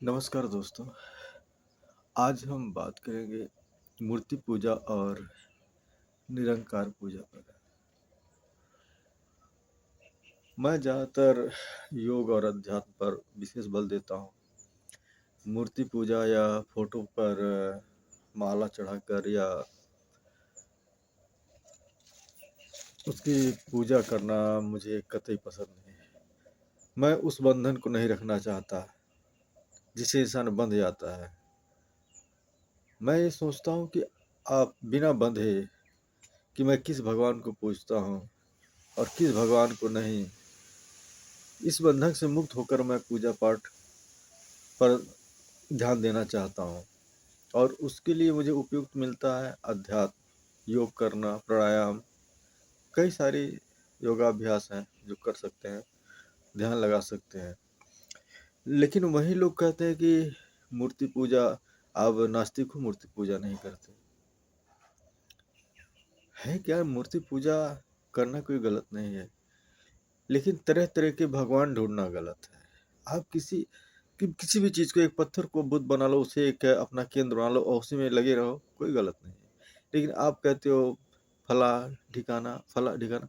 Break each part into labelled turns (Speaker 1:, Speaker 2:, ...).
Speaker 1: नमस्कार दोस्तों। आज हम बात करेंगे मूर्ति पूजा और निरंकार पूजा पर। मैं ज़्यादातर योग और अध्यात्म पर विशेष बल देता हूँ। मूर्ति पूजा या फोटो पर माला चढ़ाकर या उसकी पूजा करना मुझे कतई पसंद नहीं है। मैं उस बंधन को नहीं रखना चाहता जिससे इंसान बंध जाता है। मैं ये सोचता हूँ कि आप बिना बंधे कि मैं किस भगवान को पूजता हूँ और किस भगवान को नहीं, इस बंधन से मुक्त होकर मैं पूजा पाठ पर ध्यान देना चाहता हूँ। और उसके लिए मुझे उपयुक्त मिलता है अध्यात्म, योग करना, प्राणायाम, कई सारी योगाभ्यास हैं जो कर सकते हैं, ध्यान लगा सकते हैं। लेकिन वही लोग कहते हैं कि मूर्ति पूजा, आप नास्तिक हो, मूर्ति पूजा नहीं करते। है क्या, मूर्ति पूजा करना कोई गलत नहीं है, लेकिन तरह तरह के भगवान ढूंढना गलत है। आप किसी भी चीज़ को, एक पत्थर को बुत बना लो, उसे एक अपना केंद्र बना लो और उसी में लगे रहो, कोई गलत नहीं है। लेकिन आप कहते हो फला फला ठिकाना,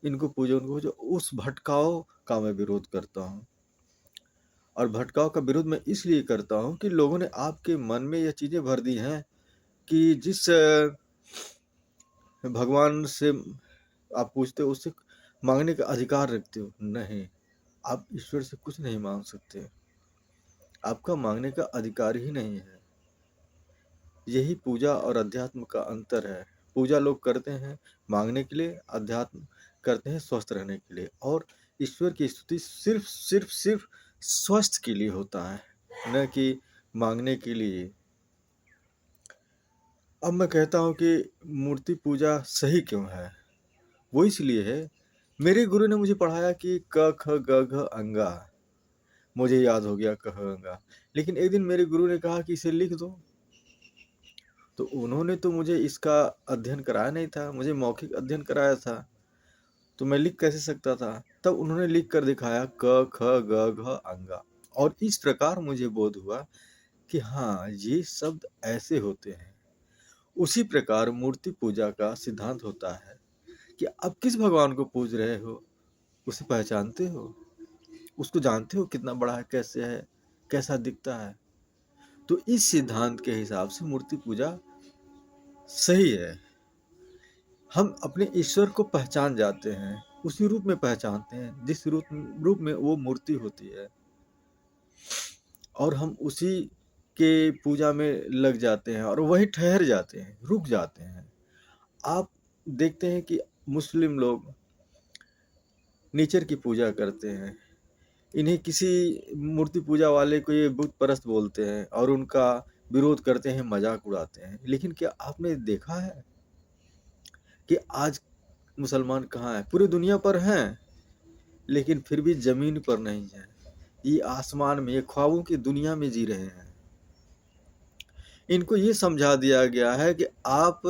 Speaker 1: इनको पूजो उनको पूजो, उस भटकाव का मैं विरोध करता हूँ। और भटकाव का विरोध मैं इसलिए करता हूँ कि लोगों ने आपके मन में यह चीज़ें भर दी हैं कि जिस भगवान से आप पूछते हो उससे मांगने का अधिकार रखते हो। नहीं, आप ईश्वर से कुछ नहीं मांग सकते, आपका मांगने का अधिकार ही नहीं है। यही पूजा और अध्यात्म का अंतर है। पूजा लोग करते हैं मांगने के लिए, अध्यात्म करते हैं स्वस्थ रहने के लिए। और ईश्वर की स्तुति सिर्फ सिर्फ सिर्फ स्वस्थ के लिए होता है, न कि मांगने के लिए। अब मैं कहता हूँ कि मूर्ति पूजा सही क्यों है। वो इसलिए है, मेरे गुरु ने मुझे पढ़ाया कि क ख ग घ अंगा, मुझे याद हो गया क ख अंगा। लेकिन एक दिन मेरे गुरु ने कहा कि इसे लिख दो, तो उन्होंने तो मुझे इसका अध्ययन कराया नहीं था, मुझे मौखिक अध्ययन कराया था, तो मैं लिख कैसे सकता था। तब उन्होंने लिख कर दिखाया क ख ग घ अंगा, और इस प्रकार मुझे बोध हुआ कि हाँ, ये शब्द ऐसे होते हैं। उसी प्रकार मूर्ति पूजा का सिद्धांत होता है कि आप किस भगवान को पूज रहे हो, उसे पहचानते हो, उसको जानते हो कितना बड़ा है, कैसे है, कैसा दिखता है। तो इस सिद्धांत के हिसाब से मूर्ति पूजा सही है। हम अपने ईश्वर को पहचान जाते हैं, उसी रूप में पहचानते हैं जिस रूप में वो मूर्ति होती है, और हम उसी के पूजा में लग जाते हैं और वहीं ठहर जाते हैं, रुक जाते हैं। आप देखते हैं कि मुस्लिम लोग नेचर की पूजा करते हैं, इन्हें किसी मूर्ति पूजा वाले को ये बुत परस्त बोलते हैं और उनका विरोध करते हैं, मजाक उड़ाते हैं। लेकिन क्या आपने देखा है कि आज मुसलमान कहाँ हैं? पूरी दुनिया पर हैं, लेकिन फिर भी जमीन पर नहीं है। ये आसमान में, ये ख्वाबों की दुनिया में जी रहे हैं। इनको ये समझा दिया गया है कि आप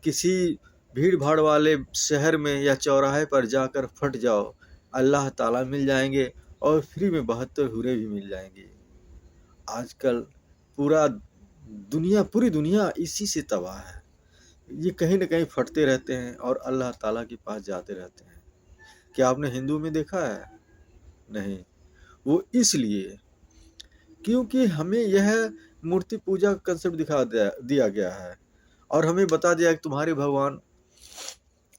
Speaker 1: किसी भीड़ भाड़ वाले शहर में या चौराहे पर जाकर फट जाओ, अल्लाह ताला मिल जाएंगे और फ्री में 72 हूरें भी मिल जाएंगी। आजकल पूरी दुनिया इसी से तबाह है। ये कहीं न कहीं फटते रहते हैं और अल्लाह ताला के पास जाते रहते हैं। क्या आपने हिंदू में देखा है? नहीं। वो इसलिए क्योंकि हमें यह मूर्ति पूजा का कंसेप्ट दिया गया है और हमें बता दिया कि तुम्हारे भगवान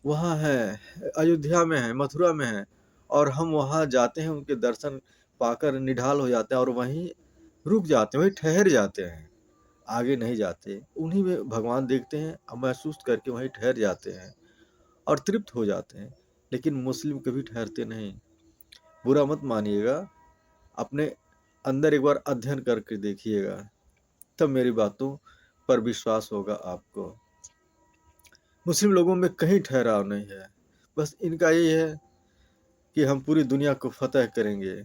Speaker 1: वहाँ है, अयोध्या में है, मथुरा में है, और हम वहाँ जाते हैं, उनके दर्शन पाकर निढाल हो जाते हैं और वहीं रुक जाते हैं, वहीं ठहर जाते हैं, आगे नहीं जाते। उन्हीं में भगवान देखते हैं और महसूस करके वहीं ठहर जाते हैं और तृप्त हो जाते हैं। लेकिन मुस्लिम कभी ठहरते नहीं। बुरा मत मानिएगा, अपने अंदर एक बार अध्ययन करके देखिएगा, तब मेरी बातों पर विश्वास होगा आपको। मुस्लिम लोगों में कहीं ठहराव नहीं है, बस इनका ये है कि हम पूरी दुनिया को फतह करेंगे।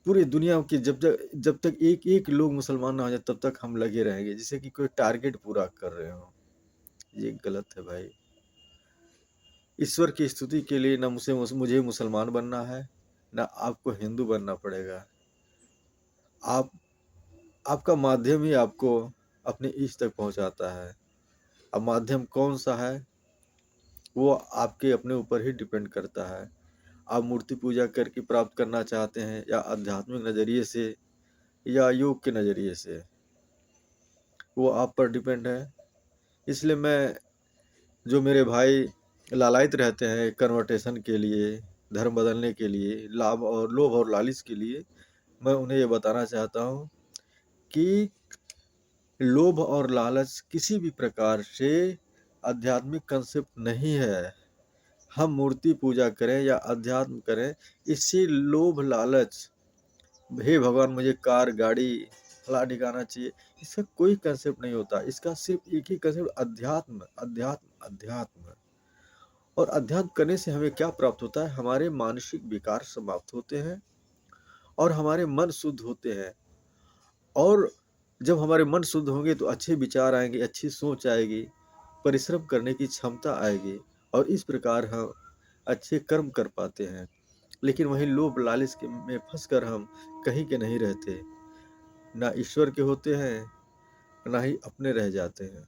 Speaker 1: पूरी दुनिया की जब तक एक एक लोग मुसलमान ना हो जाए तब तक हम लगे रहेंगे, जैसे कि कोई टारगेट पूरा कर रहे हो। ये गलत है भाई। ईश्वर की स्तुति के लिए मुझे मुसलमान बनना है, ना आपको हिंदू बनना पड़ेगा। आप आपका माध्यम ही आपको अपने इष्ट तक पहुंचाता है। अब माध्यम कौन सा है, वो आपके अपने ऊपर ही डिपेंड करता है। आप मूर्ति पूजा करके प्राप्त करना चाहते हैं या आध्यात्मिक नज़रिए से या योग के नज़रिए से, वो आप पर डिपेंड है। इसलिए मैं, जो मेरे भाई लालायित रहते हैं कन्वर्टेशन के लिए, धर्म बदलने के लिए, लाभ और लोभ और लालच के लिए, मैं उन्हें ये बताना चाहता हूँ कि लोभ और लालच किसी भी प्रकार से आध्यात्मिक कंसेप्ट नहीं है। हम मूर्ति पूजा करें या अध्यात्म करें, इससे लोभ लालच, हे भगवान मुझे कार गाड़ी फला ठिकाना चाहिए, इसका कोई कंसेप्ट नहीं होता। इसका सिर्फ एक ही कंसेप्ट, अध्यात्म अध्यात्म अध्यात्म। और अध्यात्म करने से हमें क्या प्राप्त होता है, हमारे मानसिक विकार समाप्त होते हैं और हमारे मन शुद्ध होते हैं। और जब हमारे मन शुद्ध होंगे तो अच्छे विचार आएंगे, अच्छी सोच आएगी, परिश्रम करने की क्षमता आएगी और इस प्रकार हम अच्छे कर्म कर पाते हैं। लेकिन वहीं लोभ लालच के में फंसकर हम कहीं के नहीं रहते, ना ईश्वर के होते हैं, ना ही अपने रह जाते हैं।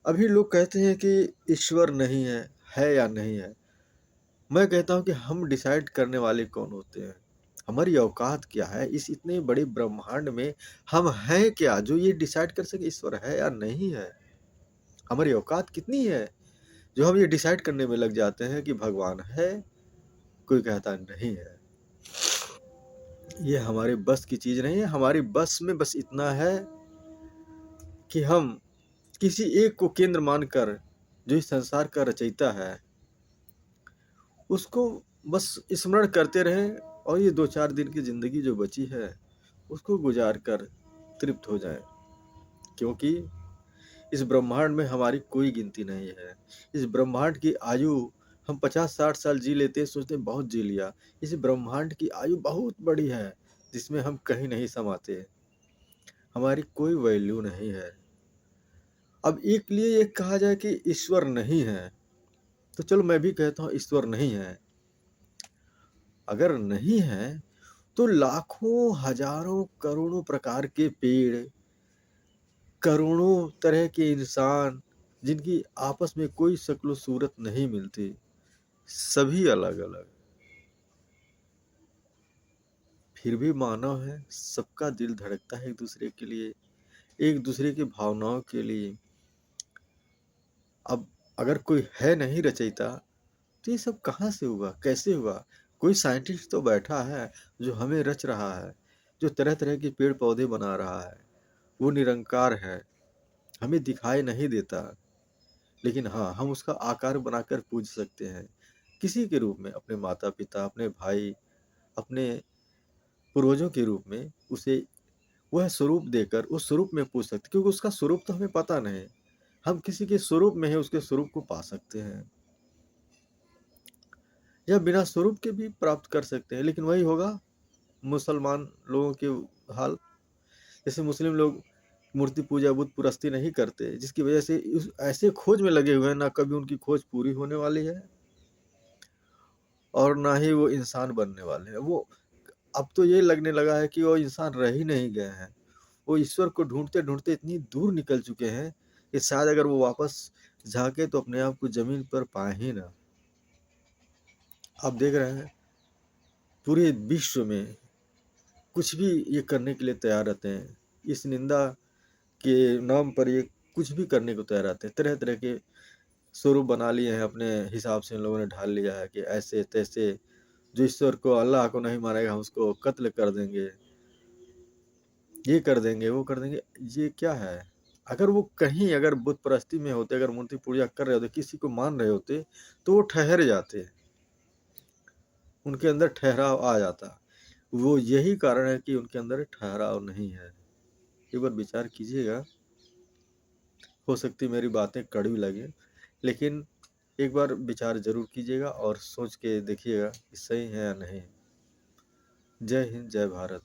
Speaker 1: अभी लोग कहते हैं कि ईश्वर नहीं है या नहीं है। मैं कहता हूँ कि हम डिसाइड करने वाले कौन होते हैं, हमारी औकात क्या है इस इतने बड़े ब्रह्मांड में, हम हैं क्या जो ये डिसाइड कर सके ईश्वर है या नहीं है। हमारी औकात कितनी है जो हम ये डिसाइड करने में लग जाते हैं कि भगवान है, कोई कहता नहीं है। ये हमारे बस की चीज नहीं है। हमारी बस में बस इतना है कि हम किसी एक को केंद्र मानकर, जो इस संसार का रचयिता है, उसको बस स्मरण करते रहें और ये 2-4 दिन की जिंदगी जो बची है उसको गुजार कर तृप्त हो जाएं। क्योंकि इस ब्रह्मांड में हमारी कोई गिनती नहीं है। इस ब्रह्मांड की आयु हम 50-60 साल जी लेते हैं, सोचते हैं बहुत जी लिया। इस ब्रह्मांड की आयु बहुत बड़ी है जिसमें हम कहीं नहीं समाते, हमारी कोई वैल्यू नहीं है। अब एक लिए ये कहा जाए कि ईश्वर नहीं है, तो चलो मैं भी कहता हूँ ईश्वर नहीं है। अगर नहीं है तो लाखों हजारों करोड़ों प्रकार के पेड़, करोड़ों तरह के इंसान, जिनकी आपस में कोई शक्ल सूरत नहीं मिलती, सभी अलग अलग, फिर भी मानव है, सबका दिल धड़कता है एक दूसरे के लिए, एक दूसरे की भावनाओं के लिए। अब अगर कोई है नहीं रचयिता, तो ये सब कहाँ से हुआ, कैसे हुआ। कोई साइंटिस्ट तो बैठा है जो हमें रच रहा है, जो तरह तरह के पेड़ पौधे बना रहा है। वो निरंकार है, हमें दिखाई नहीं देता, लेकिन हाँ, हम उसका आकार बनाकर पूज सकते हैं किसी के रूप में, अपने माता पिता, अपने भाई, अपने पूर्वजों के रूप में उसे वह स्वरूप देकर उस स्वरूप में पूज सकते, क्योंकि उसका स्वरूप तो हमें पता नहीं। हम किसी के स्वरूप में है उसके स्वरूप को पा सकते हैं, या बिना स्वरूप के भी प्राप्त कर सकते हैं। लेकिन वही होगा मुसलमान लोगों के हाल। जैसे मुस्लिम लोग मूर्ति पूजा बुत पुरस्ती नहीं करते, जिसकी वजह से उस ऐसे खोज में लगे हुए हैं, ना कभी उनकी खोज पूरी होने वाली है और ना ही वो इंसान बनने वाले हैं। वो अब तो ये लगने लगा है कि वो इंसान रह ही नहीं गए हैं। वो ईश्वर को ढूंढते ढूंढते इतनी दूर निकल चुके हैं कि शायद अगर वो वापस झांके तो अपने आप को जमीन पर पाए ही ना। आप देख रहे हैं पूरे विश्व में कुछ भी ये करने के लिए तैयार रहते हैं, इस निंदा के नाम पर ये कुछ भी करने को तैयार रहते हैं। तरह तरह के स्वरूप बना लिए हैं, अपने हिसाब से इन लोगों ने ढाल लिया है कि ऐसे तैसे, जो ईश्वर को अल्लाह को नहीं मानेगा हम उसको कत्ल कर देंगे, ये कर देंगे, वो कर देंगे। ये क्या है। अगर वो कहीं अगर बुत परस्ती में होते, अगर मूर्ति पूजा कर रहे होते, किसी को मान रहे होते, तो वो ठहर जाते, उनके अंदर ठहराव आ जाता। वो यही कारण है कि उनके अंदर ठहराव नहीं है। एक बार विचार कीजिएगा। हो सकती मेरी बातें कड़वी लगे, लेकिन एक बार विचार जरूर कीजिएगा और सोच के देखिएगा कि सही है या नहीं। जय हिंद, जय भारत।